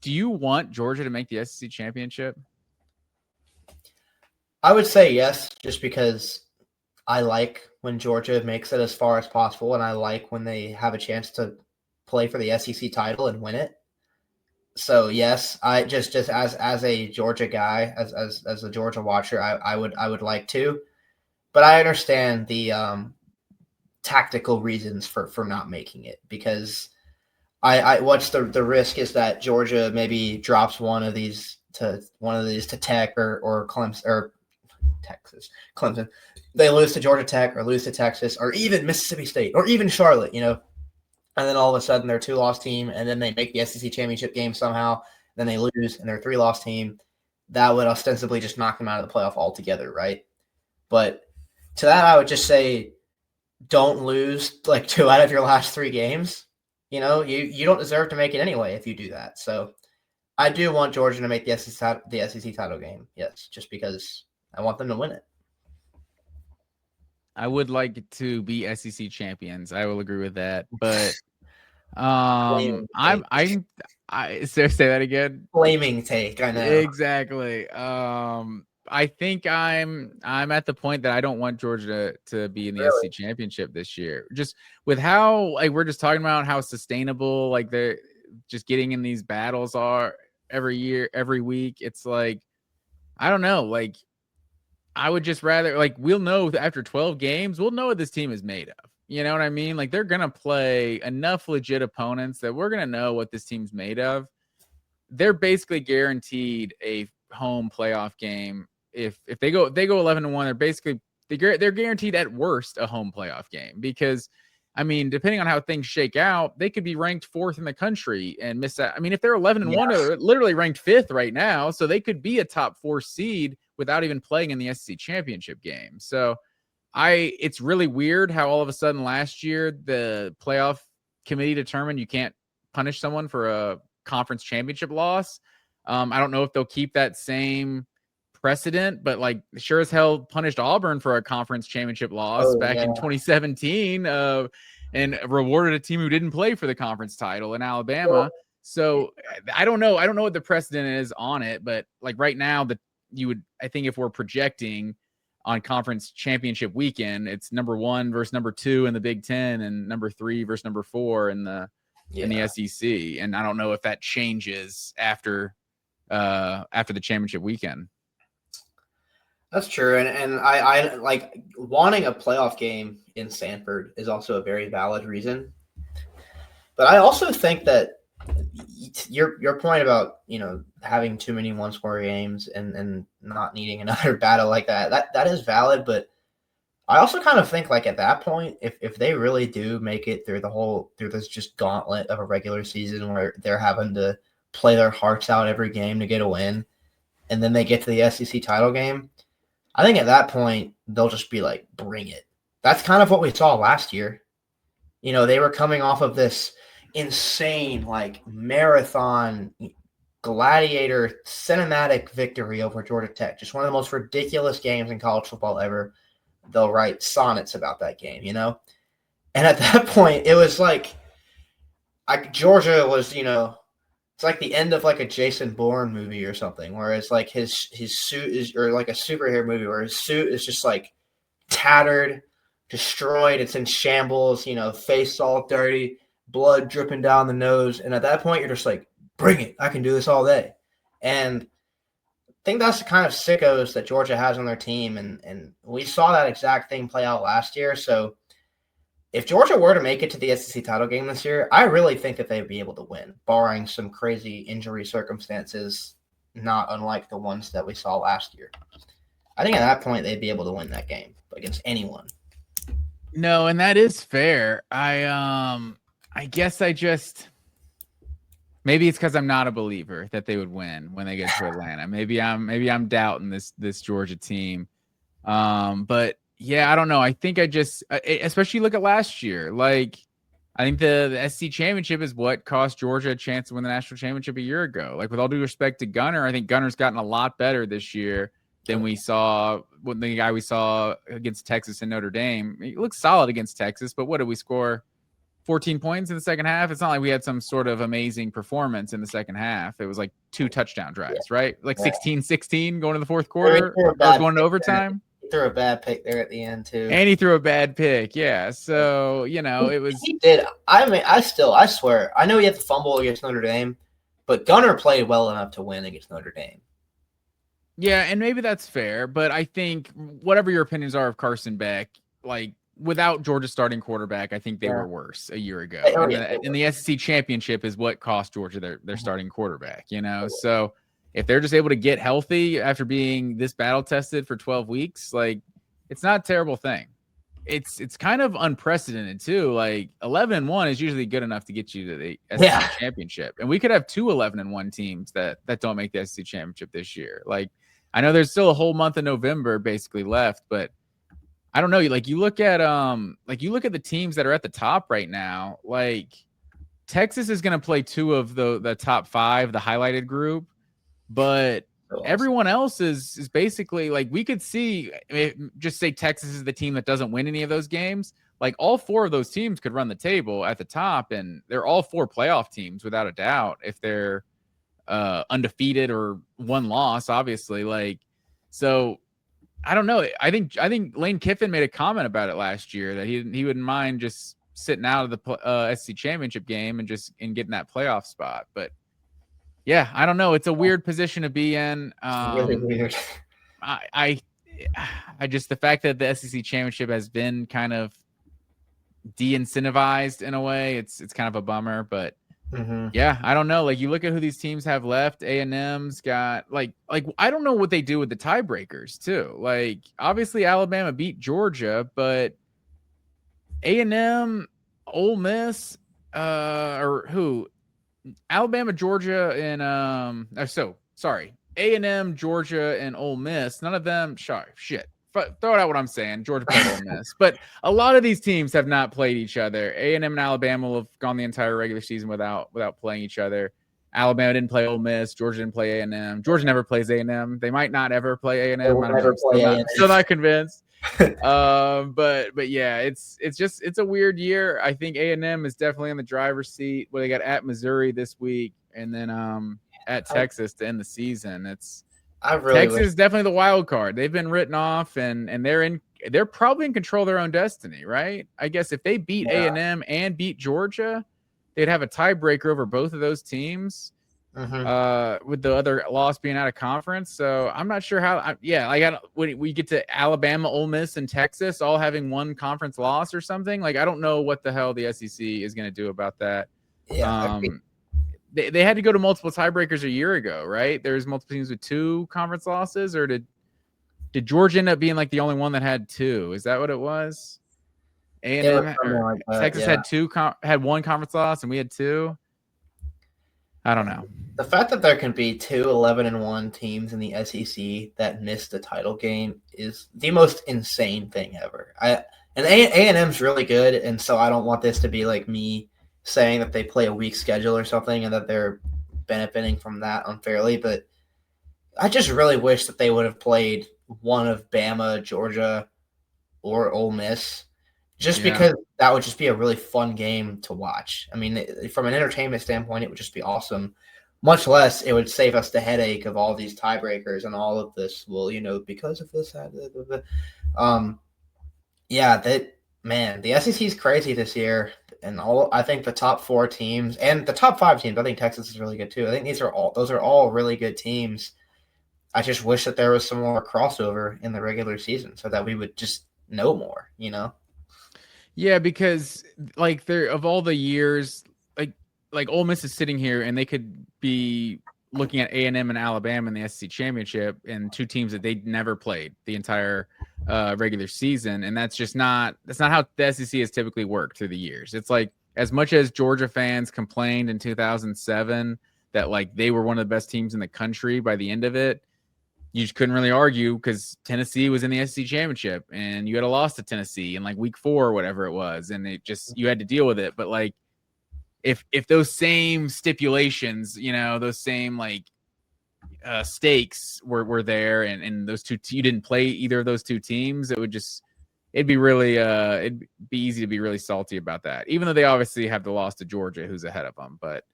do you want Georgia to make the SEC championship? I would say yes, just because I like when Georgia makes it as far as possible, and I like when they have a chance to play for the SEC title and win it. So yes, I just as a Georgia guy, as a Georgia watcher, I would like to, but I understand the tactical reasons for not making it, because I what's the risk is that Georgia maybe drops one of these to Tech or Clemson or Clemson. They lose to Georgia Tech or lose to Texas or even Mississippi State or even Charlotte, and then all of a sudden they're a 2-loss team, and then they make the SEC championship game somehow. Then they lose, and they're a 3-loss team. That would ostensibly just knock them out of the playoff altogether, right? But to that, I would just say, don't lose like 2 out of your last 3 games. You don't deserve to make it anyway if you do that. So I do want Georgia to make the SEC title game, yes, just because I want them to win it. I would like to be SEC champions. I will agree with that, but say that again. Flaming take, I know. Exactly. I think I'm at the point that I don't want Georgia to be in the SEC championship this year. Just with how we're just talking about how sustainable they're just getting in these battles are every year, every week. It's I don't know. I would just rather we'll know after 12 games, we'll know what this team is made of. You know what I mean? They're gonna play enough legit opponents that we're gonna know what this team's made of. They're basically guaranteed a home playoff game. If they go 11-1, they're guaranteed at worst a home playoff game, because depending on how things shake out, they could be ranked 4th in the country and miss out. If they're 11-1, they're literally ranked 5th right now, so they could be a top 4 seed without even playing in the SEC championship game. So it's really weird how all of a sudden last year the playoff committee determined you can't punish someone for a conference championship loss. I don't know if they'll keep that same precedent, but sure as hell punished Auburn for a conference championship loss back in 2017 and rewarded a team who didn't play for the conference title in Alabama. So I don't know what the precedent is on it, but right now I think if we're projecting on conference championship weekend, it's number 1 versus number 2 in the Big Ten and number 3 versus number 4 in the SEC. And I don't know if that changes after the championship weekend. That's true. And I like wanting a playoff game in Sanford is also a very valid reason. But I also think that your point about, having too many one-score games and not needing another battle like that is valid. But I also kind of think at that point, if they really do make it through this just gauntlet of a regular season where they're having to play their hearts out every game to get a win, and then they get to the SEC title game, I think at that point they'll just be bring it. That's kind of what we saw last year. They were coming off of this insane marathon gladiator cinematic victory over Georgia Tech. Just one of the most ridiculous games in college football ever. They'll write sonnets about that game, And at that point, it was Georgia was, it's like the end of a Jason Bourne movie or something, where it's his suit is, or a superhero movie where his suit is just tattered, destroyed. It's in shambles, face all dirty, blood dripping down the nose. And at that point, you're just bring it. I can do this all day. And I think that's the kind of sickos that Georgia has on their team. And we saw that exact thing play out last year. So if Georgia were to make it to the SEC title game this year, I really think that they'd be able to win, barring some crazy injury circumstances, not unlike the ones that we saw last year. I think at that point they'd be able to win that game against anyone. No, and that is fair. I guess maybe it's because I'm not a believer that they would win when they get to Atlanta. Maybe I'm doubting this Georgia team. But yeah, I don't know. I think especially look at last year. I think the SC championship is what cost Georgia a chance to win the national championship a year ago. With all due respect to Gunner, I think Gunner's gotten a lot better this year than we saw when the guy we saw against Texas and Notre Dame. He looks solid against Texas, but what did we score? 14 points in the second half. It's not like we had some sort of amazing performance in the second half. It was like 2 touchdown drives, right? Like 16-16 going to the fourth quarter or going to overtime. He threw a bad pick there at the end too. And he threw a bad pick. Yeah. So, it was. He did. I mean, I swear, I know he had the fumble against Notre Dame, but Gunner played well enough to win against Notre Dame. Yeah, and maybe that's fair, but I think whatever your opinions are of Carson Beck, like without Georgia's starting quarterback, I think they were worse a year ago. And the SEC championship is what cost Georgia their starting quarterback, So if they're just able to get healthy after being this battle tested for 12 weeks, like it's not a terrible thing. It's kind of unprecedented too. Like 11-1 is usually good enough to get you to the SEC championship. And we could have 2 11-1 teams that don't make the SEC championship this year. Like I know there's still a whole month of November basically left, but I don't know. Like you look at the teams that are at the top right now. Like Texas is going to play 2 of the top 5, the highlighted group, but everyone else is basically like we could see. Just say Texas is the team that doesn't win any of those games. Like all 4 of those teams could run the table at the top, and they're all 4 playoff teams without a doubt if they're undefeated or 1 loss, obviously. Like, so I don't know. I think Lane Kiffin made a comment about it last year that he wouldn't mind just sitting out of the SEC championship game and getting that playoff spot. But yeah, I don't know. It's a weird position to be in. Really weird. I just the fact that the SEC championship has been kind of de-incentivized in a way, it's kind of a bummer, but yeah, I don't know. Like you look at who these teams have left. A&M's got like I don't know what they do with the tiebreakers too. Like obviously Alabama beat Georgia, but A&M, Ole Miss, or who? Alabama, Georgia, and A&M, Georgia, and Ole Miss. None of them. Shit. Throw it out what I'm saying. Georgia played Ole Miss, but a lot of these teams have not played each other. A&M and Alabama will have gone the entire regular season without playing each other. Alabama didn't play Ole Miss. Georgia didn't play A&M. Georgia never plays A&M. They might not ever play A&M. I don't know. Still not convinced. But yeah, it's a weird year. I think A&M is definitely in the driver's seat. Well, they got at Missouri this week, and then at Texas to end the season. Texas is definitely the wild card. They've been written off, and they're probably in control of their own destiny, right? I guess if they beat A&M and beat Georgia, they'd have a tiebreaker over both of those teams. With the other loss being out of conference. So I'm not sure how. When we get to Alabama, Ole Miss, and Texas all having 1 conference loss or something, like I don't know what the hell the SEC is going to do about that. Yeah, they had to go to multiple tiebreakers a year ago, right? There's multiple teams with 2 conference losses, or did Georgia end up being like the only one that had 2? Is that what it was? A&M or Texas had 1 conference loss, and we had 2. I don't know. The fact that there can be 2 11-1 teams in the SEC that missed the title game is the most insane thing ever. A&M's really good, and so I don't want this to be like me saying that they play a weak schedule or something and that they're benefiting from that unfairly, but I just really wish that they would have played one of Bama, Georgia, or Ole Miss, just because that would just be a really fun game to watch. I mean, from an entertainment standpoint, it would just be awesome. Much less, it would save us the headache of all these tiebreakers and all of this. Well, because of this, the SEC is crazy this year, and I think the top 4 teams and the top 5 teams. I think Texas is really good too. I think those are all really good teams. I just wish that there was some more crossover in the regular season so that we would just know more. Yeah, because like of all the years, like Ole Miss is sitting here and they could be looking at A&M and Alabama in the SEC championship, and 2 teams that they never played the entire regular season, and that's not how the SEC has typically worked through the years. It's like as much as Georgia fans complained in 2007 that like they were one of the best teams in the country by the end of it, you just couldn't really argue because Tennessee was in the SEC championship and you had a loss to Tennessee in like week 4 or whatever it was. And you had to deal with it. But like, if those same stipulations, those same like stakes were there and those 2, you didn't play either of those 2 teams, it it'd be really it'd be easy to be really salty about that, even though they obviously have the loss to Georgia, who's ahead of them. But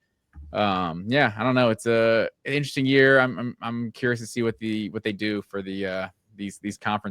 yeah, I don't know. It's an interesting year. I'm curious to see what they do for the these conference